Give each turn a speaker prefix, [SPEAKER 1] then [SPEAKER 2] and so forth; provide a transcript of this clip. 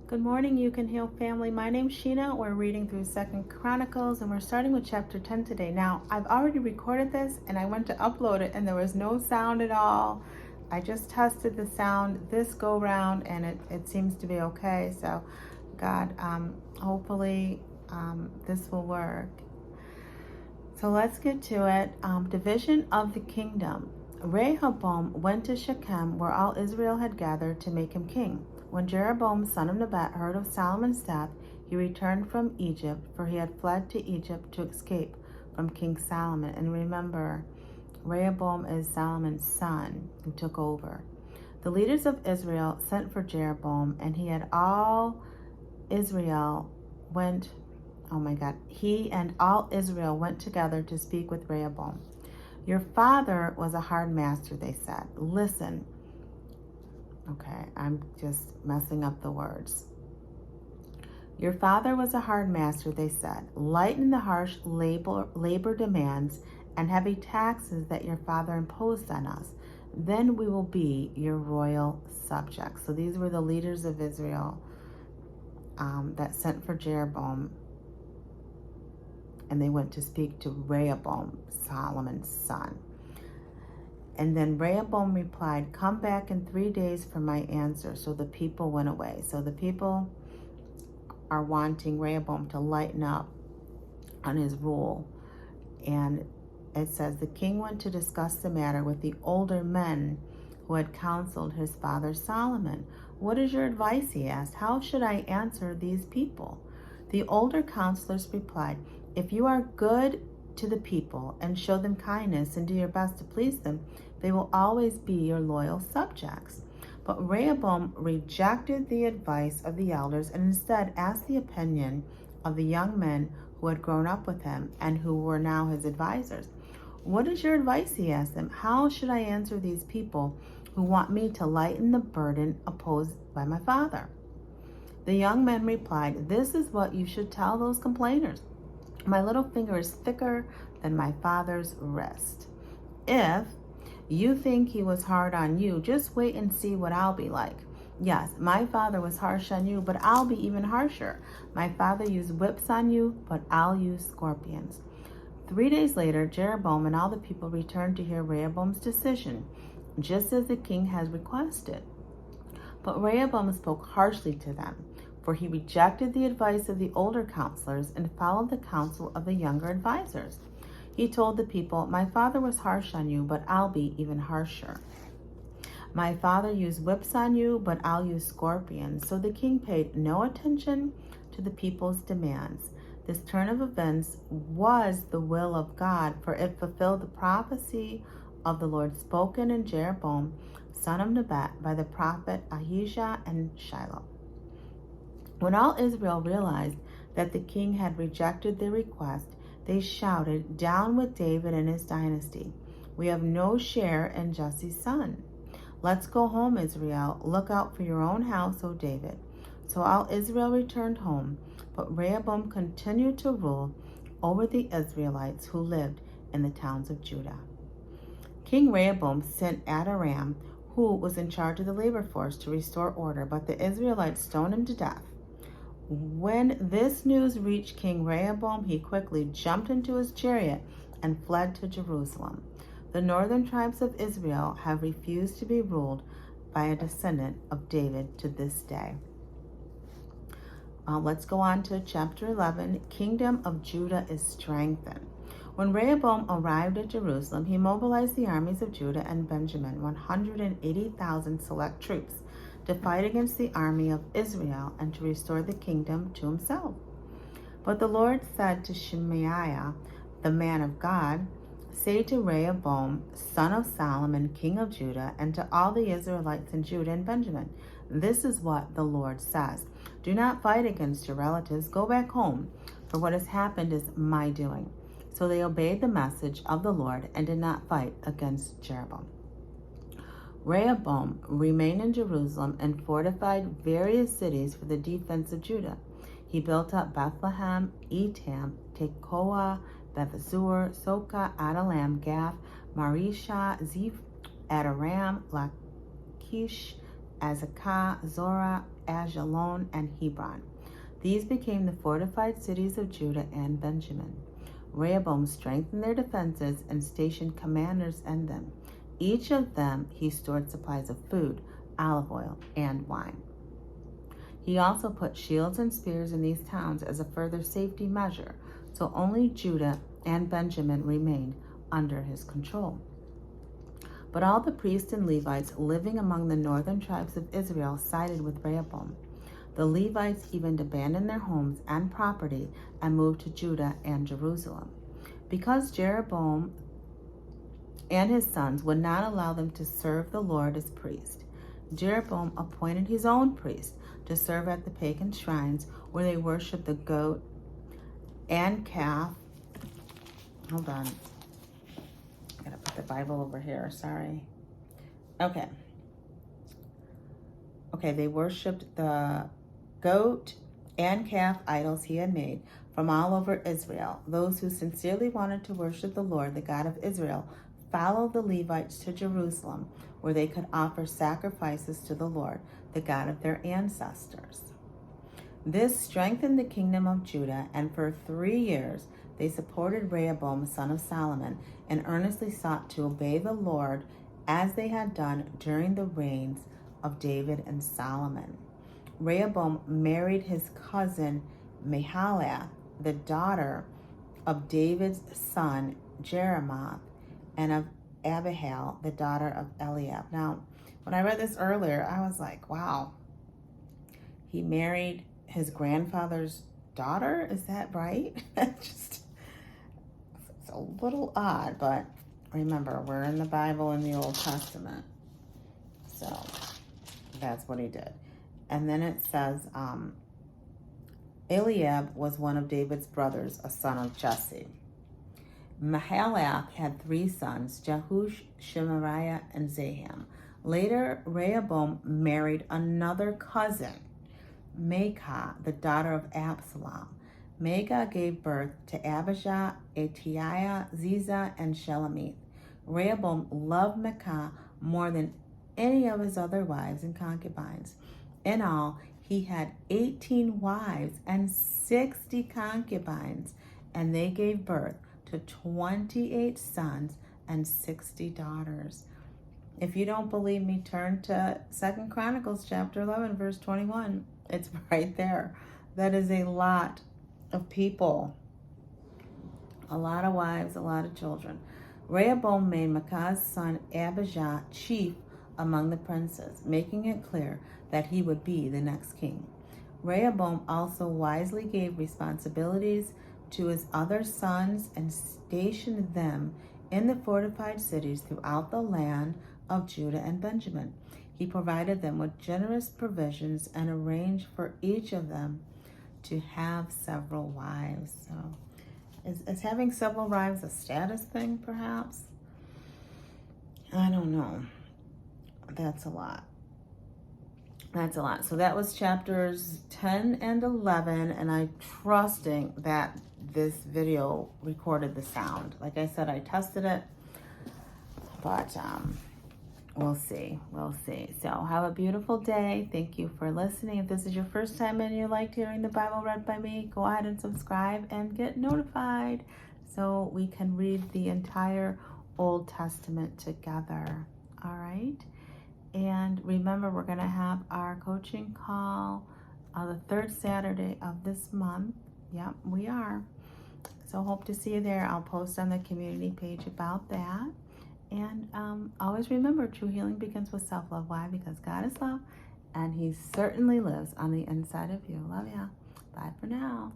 [SPEAKER 1] Good morning, You Can Heal family. My name's Shena. We're reading through 2nd Chronicles and we're starting with chapter 10 today. Now, I've already recorded this and I went to upload it and there was no sound at all. I just tested the sound this go round and it seems to be okay. So, God, hopefully this will work. So let's get to it. Division of the kingdom. Rehoboam went to Shechem, where all Israel had gathered, to make him king. When Jeroboam, son of Nebat, heard of Solomon's death, he returned from Egypt, for he had fled to Egypt to escape from King Solomon. And remember, Rehoboam is Solomon's son who took over. The leaders of Israel sent for Jeroboam, and he and all Israel went together to speak with Rehoboam. Your father was a hard master, they said. Listen. Okay, I'm just messing up the words. Your father was a hard master, they said. Lighten the harsh labor demands and heavy taxes that your father imposed on us. Then we will be your royal subjects. So these were the leaders of Israel that sent for Jeroboam. And they went to speak to Rehoboam, Solomon's son. And then Rehoboam replied, come back in 3 days for my answer. So the people went away. So the people are wanting Rehoboam to lighten up on his rule. And it says, the king went to discuss the matter with the older men who had counseled his father Solomon. What is your advice, he asked. How should I answer these people? The older counselors replied, if you are good to the people and show them kindness and do your best to please them, they will always be your loyal subjects. But Rehoboam rejected the advice of the elders and instead asked the opinion of the young men who had grown up with him and who were now his advisors. What is your advice, he asked them. How should I answer these people who want me to lighten the burden opposed by my father? The young men replied, this is what you should tell those complainers. My little finger is thicker than my father's wrist. If you think he was hard on you, just wait and see what I'll be like. Yes, my father was harsh on you, but I'll be even harsher. My father used whips on you, but I'll use scorpions. 3 days later, Jeroboam and all the people returned to hear Rehoboam's decision, just as the king had requested. But Rehoboam spoke harshly to them, for he rejected the advice of the older counselors and followed the counsel of the younger advisors. He told the people, my father was harsh on you, but I'll be even harsher. My father used whips on you, but I'll use scorpions. So the king paid no attention to the people's demands. This turn of events was the will of God, for it fulfilled the prophecy of the Lord spoken in Jeroboam, son of Nebat, by the prophet Ahijah and Shiloh. When all Israel realized that the king had rejected their request, they shouted, down with David and his dynasty. We have no share in Jesse's son. Let's go home, Israel. Look out for your own house, O David. So all Israel returned home, but Rehoboam continued to rule over the Israelites who lived in the towns of Judah. King Rehoboam sent Adoram, who was in charge of the labor force, to restore order, but the Israelites stoned him to death. When this news reached King Rehoboam, he quickly jumped into his chariot and fled to Jerusalem. The northern tribes of Israel have refused to be ruled by a descendant of David to this day. Let's go on to chapter 11. Kingdom of Judah is strengthened. When Rehoboam arrived at Jerusalem, he mobilized the armies of Judah and Benjamin, 180,000 select troops, to fight against the army of Israel and to restore the kingdom to himself. But the Lord said to Shemaiah, the man of God, say to Rehoboam, son of Solomon, king of Judah, and to all the Israelites in Judah and Benjamin, this is what the Lord says. Do not fight against your relatives. Go back home, for what has happened is my doing. So they obeyed the message of the Lord and did not fight against Jeroboam. Rehoboam remained in Jerusalem and fortified various cities for the defense of Judah. He built up Bethlehem, Etam, Tekoa, Bethzur, Soka, Adalam, Gath, Marisha, Ziph, Adoram, Lachish, Azekah, Zorah, Ajalon, and Hebron. These became the fortified cities of Judah and Benjamin. Rehoboam strengthened their defenses and stationed commanders in them. Each of them he stored supplies of food, olive oil, and wine. He also put shields and spears in these towns as a further safety measure, so only Judah and Benjamin remained under his control. But all the priests and Levites living among the northern tribes of Israel sided with Rehoboam. The Levites even abandoned their homes and property and moved to Judah and Jerusalem. Because Jeroboam and his sons would not allow them to serve the Lord as priests, Jeroboam appointed his own priests to serve at the pagan shrines where they worshiped the goat and calf. Hold on. I gotta put the Bible over here, sorry. Okay, they worshiped the goat and calf idols he had made from all over Israel. Those who sincerely wanted to worship the Lord, the God of Israel, followed the Levites to Jerusalem, where they could offer sacrifices to the Lord, the God of their ancestors. This strengthened the kingdom of Judah, and for 3 years they supported Rehoboam, son of Solomon, and earnestly sought to obey the Lord as they had done during the reigns of David and Solomon. Rehoboam married his cousin Mahalath, the daughter of David's son Jeremoth, and of Abihail, the daughter of Eliab. Now, when I read this earlier, I was like, wow, he married his grandfather's daughter? Is that right? It's a little odd, but remember, we're in the Bible in the Old Testament. So that's what he did. And then it says, Eliab was one of David's brothers, a son of Jesse. Mahalath had 3 sons, Jehush, Shemariah, and Zaham. Later, Rehoboam married another cousin, Maacah, the daughter of Absalom. Maacah gave birth to Abijah, Ataiah, Ziza, and Shelemith. Rehoboam loved Maacah more than any of his other wives and concubines. In all, he had 18 wives and 60 concubines, and they gave birth to 28 sons and 60 daughters. If you don't believe me, turn to 2 Chronicles chapter 11, verse 21. It's right there. That is a lot of people. A lot of wives, a lot of children. Rehoboam made Maacah's son Abijah chief among the princes, making it clear that he would be the next king. Rehoboam also wisely gave responsibilities to his other sons and stationed them in the fortified cities throughout the land of Judah and Benjamin. He provided them with generous provisions and arranged for each of them to have several wives. So is having several wives a status thing, perhaps? I don't know. That's a lot. That's a lot. So that was chapters 10 and 11, and I'm trusting that this video recorded the sound. Like I said, I tested it, but we'll see. We'll see. So have a beautiful day. Thank you for listening. If this is your first time and you liked hearing the Bible read by me, go ahead and subscribe and get notified so we can read the entire Old Testament together. All right? And remember, we're going to have our coaching call on the 3rd Saturday of this month. Yep, we are. So hope to see you there. I'll post on the community page about that. And always remember, true healing begins with self-love. Why? Because God is love, and He certainly lives on the inside of you. Love ya. Bye for now.